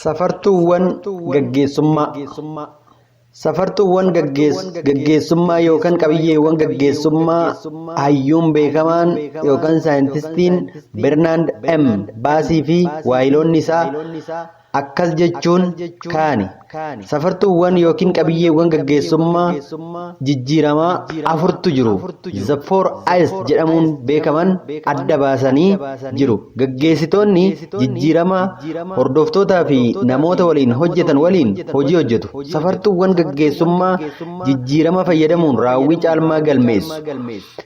Safartuuwwan gaggeessummaa. Safartuuwwan gaggeessummaa yookaan qabiyyeewwan gaggeessummaa hayyuun beekamaan yookaan saayintistiin Bernaard M. Baasii fi waayiloonni isaa akkas jechuun kaani. Safartuuwwan yookiin qabiyyeewwan gaggeessummaa jijjiiramaa afurtu jiru. The four I's jedhamuun beekaman adda baasanii jiru. Gaggeessitoonni jijjiiramaa hordoftootaa fi namoota waliin hojjetan waliin hojii hojjetu. Safartuuwwan gaggeessummaa jijjiirama fayyadamuun raawwii caalmaa galmeessu.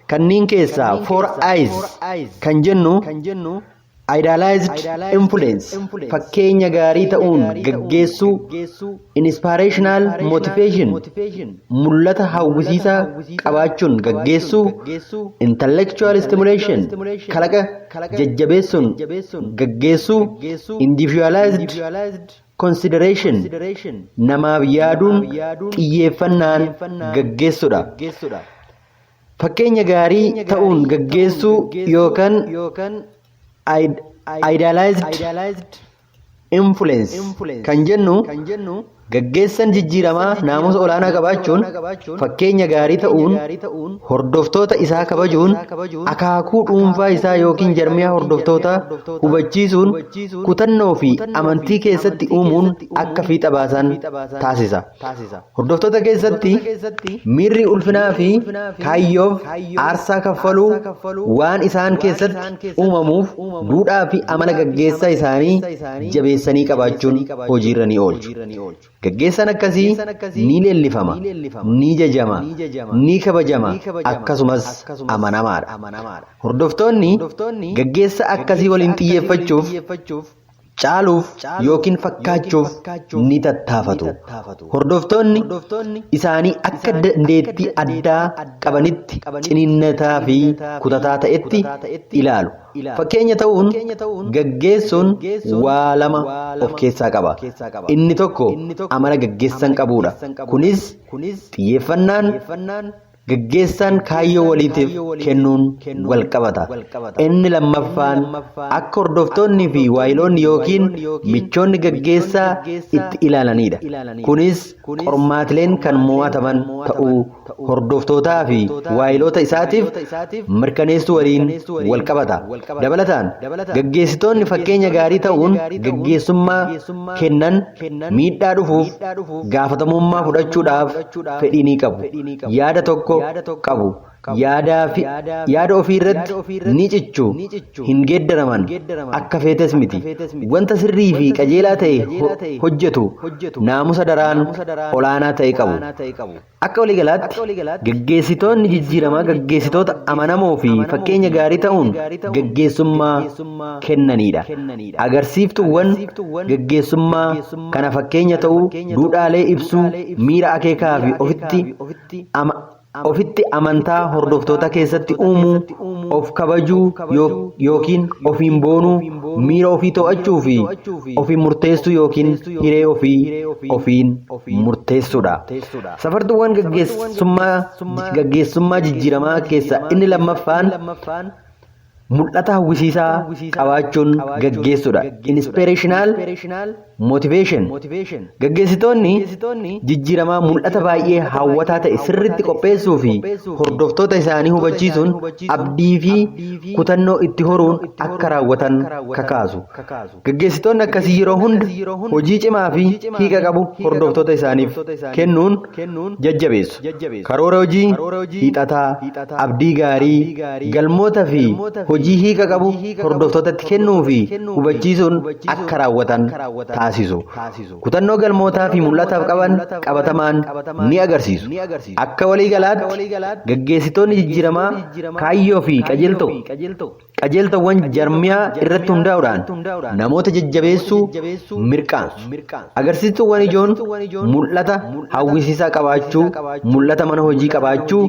Kanneen keessaa four I's kan jennu idealized influence fakkeenya gaarii ta'uun gaggeessuu, inspirational motivation mul'ata hawwisiisaa qabaachuun gaggeessuu, intellectual stimulation kalaqa jajjabeessuun gaggeessuu, individualized consideration namaaf yaaduun xiyyeeffannaan gaggeessuudha. Fakkeenya gaarii ta'uun gaggeessuu yookaan idealized influence kan jennu gaggeessan jijjiiramaa naamusa olaanaa qabaachuun fakkeenya gaarii ta'uun hordoftoota isaa kabajuun akaakuu dhuunfaa isaa yookiin jarmiyaa hordoftoota hubachiisuun kutannoo fi amantii keessatti uumuun akka fiixa baasan taasisa. Hordoftoota keessatti miirri ulfinaa fi kaayyoof aarsaa kaffaluu waan isaan keessatti uumamuuf duudhaa fi amala gaggeessaa isaanii jabeessanii qabaachuun hojiirra ni oolchu. Gaggeessaan akkasii ni leellifama, ni jajama, ni kabajama, akkasumas amanamaadha. Hordoftoonni gaggeessa akkasii waliin xiyyeeffachuuf, caaluuf yookiin fakkaachuuf ni tattaafatu. Hordoftoonni isaanii akka dandeettii addaa qabanitti ciniinnataa fi kutataa ta'etti ilaalu. Fakkeenya ta'uun gaggeessuun waa lama of keessaa qaba. Inni tokko amala gaggeessan qabuudha. Kunis xiyyeeffannaan gaggeessaan kaayyoo waliitiif kennuun wal qabata. Inni lammaffaan akka hordoftoonni fi waayiloonni yookiin michoonni gaggeessaa itti ilaalanidha. Kunis qormaatileen kan mo'ataman ta'uu hordoftootaa fi waayiloota isaatiif mirkaneessuu waliin wal qabata. Dabalataan gaggeessitoonni fakkeenya gaarii ta'uun gaggeessummaa kennan miidhaa dhufuuf gaafatamummaa fudhachuudhaaf fedhii ni qabu. Yaada tokko qabu. Yaada ofii irratti ni cichu, hin geeddaraman, akka feetes miti. Wanta sirrii fi qajeelaa ta'e hojjetu naamusa daraan olaanaa ta'e qabu. Akka waliigalaatti gaggeessitoonni jijjiiramaa gaggeessitoota amanamoo fi fakkeenya gaarii ta'uun gaggeessummaa kennanidha. Agarsiiftuuwwan gaggeessummaa kana fakkeenya ta'uu, duudhaalee ibsuu, miira akeekaa fi ofitti amantaa hordoftoota keessatti uumuu, of kabajuu yookiin ofiin boonuu, miira ofii to'achuu fi ofiin murteessuu yookiin hiree ofii ofiin murteessuudha. Safartuuwwan gaggeessummaa jijjiiramaa keessaa inni lammaffaan mul'ata hawwisiisaa qabaachuun gaggeessuudha. Inspirational motivation. Gaggeessitoonni jijjiiramaa mul'ata baay'ee hawwataa ta'e sirriitti qopheessuu fi hordoftoota isaanii hubachiisuun abdii fi kutannoo itti horuun akka raawwatan kakaasu. Gaggeessitoonni akkasii yeroo hunda hojii cimaa fi hiika qabu hordoftoota isaaniif kennuun jajjabeessu. Karoora hojii hiixataa, abdii gaarii, galmoota fi hojii hiika qabu hordoftootatti kennuu fi hubachiisuun akka raawwatan taasisu. Kutannoo galmootaa fi mul'ataaf qaban qabatamaan ni agarsiisu. Akka waliigalaatti gaggeessitoonni jijjiiramaa kaayyoo fi qajeeltowwan jarmiyaa irratti hundaa'uudhaan namoota jajjabeessuu mirkaansu. Agarsiistuuwwan ijoon mul'ata hawwisiisaa qabaachuu, mul'ata mana hojii qabaachuu,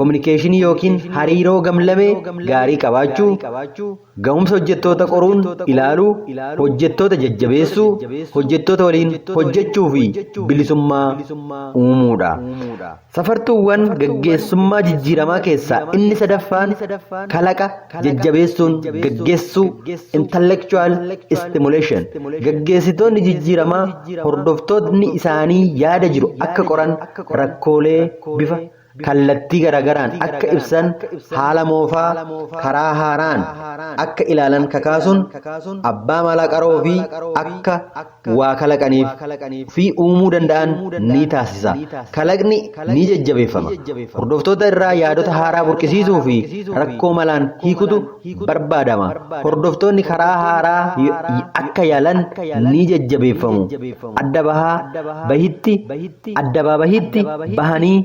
kominikeeshinii yookiin hariiroo gamlamee gaarii qabaachuu, ga'umsa hojjettoota qoruun ilaaluu, hojjettoota jajjabeessuu, hojjettoota waliin hojjechuu fi bilisummaa uumuudha. Safartuuwwan gaggeessummaa jijjiiramaa keessaa inni sadaffaan kalaqa jajjabeessuu jajjabeessuun gaggeessuu intellectual stimulation. Gaggeessitoonni jijjiiramaa hordoftoonni isaanii yaada jiru akka qoran rakkoolee bifa kallattii garagaraan akka ibsan haala moofaa karaa haaraan akka ilaalan kakaasuun abbaa mala qaroo fi akka waa kalaqaniif fi uumuu danda'an ni taasisa. Kalaqni ni jajjabeeffama. Hordoftoota irraa yaadota haaraa burqisiisuu fi rakkoo malaan hiikutu barbaadama. Hordoftoonni karaa haaraa akka yaalan ni jajjabeeffamu. Adda baabahitti bahanii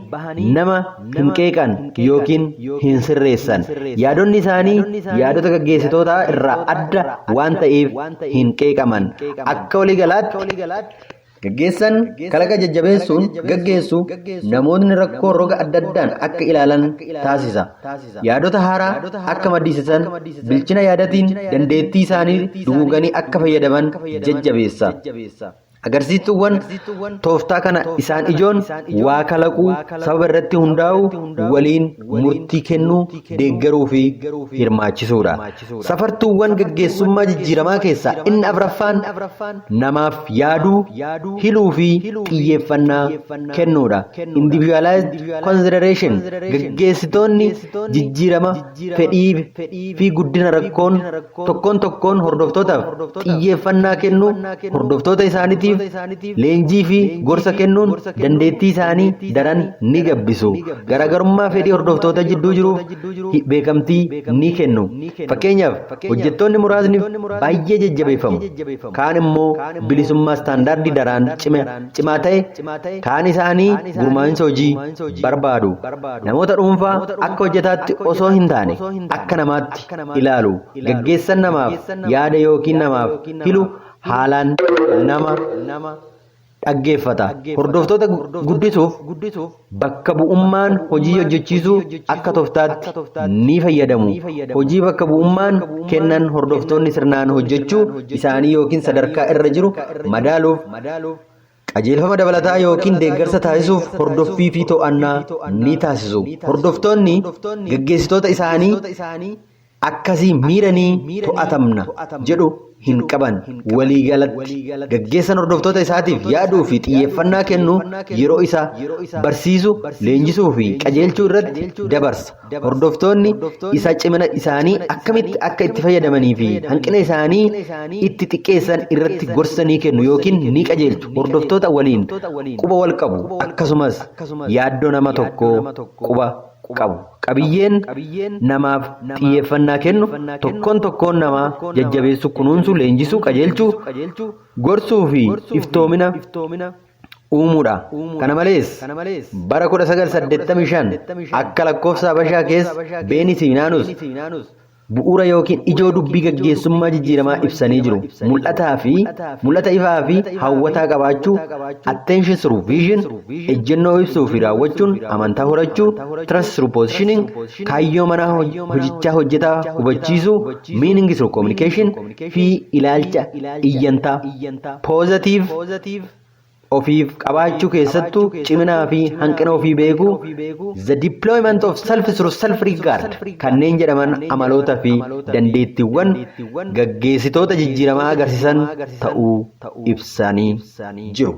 nama hin qeeqan yookiin hin sirreessan. Yaadonni isaanii yaadota gaggeessitoota irraa adda waan ta'eef hin qeeqaman. Akka waliigalaatti gaggeessan kalaqa jajjabeessuun gaggeessu namoonni rakkoo roga adda addaan akka ilaalan taasisa. Yaadota haaraa akka maddisiisan bilchina yaadatiin dandeettii isaanii duuganii akka fayyadaman jajjabeessa. Agarsiistuuwwan tooftaa kana isaan ijoon waa kalaquu, sababa irratti hundaa'u, waliin murtii kennuu, deeggaruu fi hirmaachisuudha. Safartuuwwan gaggeessummaa jijjiiramaa keessaa inni afraffaan namaaf yaaduu, hiluu fi xiyyeeffannaa kennuudha. Individualized consideration. Gaggeessitoonni jijjiirama fedhii fi guddina rakkoon tokkoon hordoftootaf xiyyeeffannaa kennuu, hordoftoota isaaniitiif leenjii fi gorsa kennuun dandeettii isaanii daran ni gabbisu. Garaagarummaa fedhii hordoftoota jidduu jiruuf beekamtii ni kennu. Fakkeenyaaf hojjettoonni muraasni baay'ee jajjabeeffamu. Kaan immoo bilisummaa istaandaardii daraan cimaa ta'e, kaan isaanii gurmaa'insa hojii barbaadu. Namoota dhuunfaa akka hojjetaatti osoo hin taane akka namaatti ilaalu. Gaggeessan namaaf yaada yookiin namaaf hilu haalaan nama dhaggeeffata. Hordoftoota guddisuuf bakka bu'ummaan hojii hojjechiisuu akka tooftaatti ni fayyadamu. Hojii bakka bu'ummaan kennan hordoftoonni sirnaan hojjechuu isaanii yookiin sadarkaa irra jiru madaaluuf qajeelfama dabalataa yookiin deeggarsa taasisuuf hordoffii fi to'annaa ni taasisu. Hordoftoonni gaggeessitoota isaanii akkasii miiranii to'atamna jedhu hin qaban. Waliigalatti gaggeessan hordoftoota isaatiif yaaduu fi xiyyeeffannaa kennu yeroo isa barsiisu, leenjisuu fi qajeelchuu irratti dabarsa. Hordoftoonni isa cimina isaanii akkamitti akka itti fayyadamanii fi hanqina isaanii itti xiqqeessan irratti gorsa ni kennu yookiin ni qajeelchu. Hordoftoota waliin quba wal qabu akkasumas yaaddoo nama tokkoo quba qabu. Qabiyyeen namaaf xiyyeeffannaa kennu tokkoon namaa jajjabeessu, kunuunsu, leenjisuu, qajeelchuu, gorsuu fi iftoomina uumuudha. Kana malees bara 1985 akka lakkoofsa Habashaa keessa Beenii Siinaanus bu'uura yookiin ijoo dubbii gaggeessummaa jijjiiramaa ibsanii jiru. Mul'ata ifaa fi hawwataa qabaachuu, attention through vision, ejjennoo ibsuu fi raawwachuun, amantaa horachuu, trust through positioning, kaayyoo mana hojichaa hojjetaa hubachiisuu, meaning through communication fi ilaalcha iyyantaa positive ofiif qabaachuu keessattuu ciminaa fi hanqina ofii beekuu, the deployment of self through self regard kanneen jedhaman amaloota fi dandeettiiwwan gaggeessitoota jijjiiramaa agarsiisan ta'uu ibsanii jiru.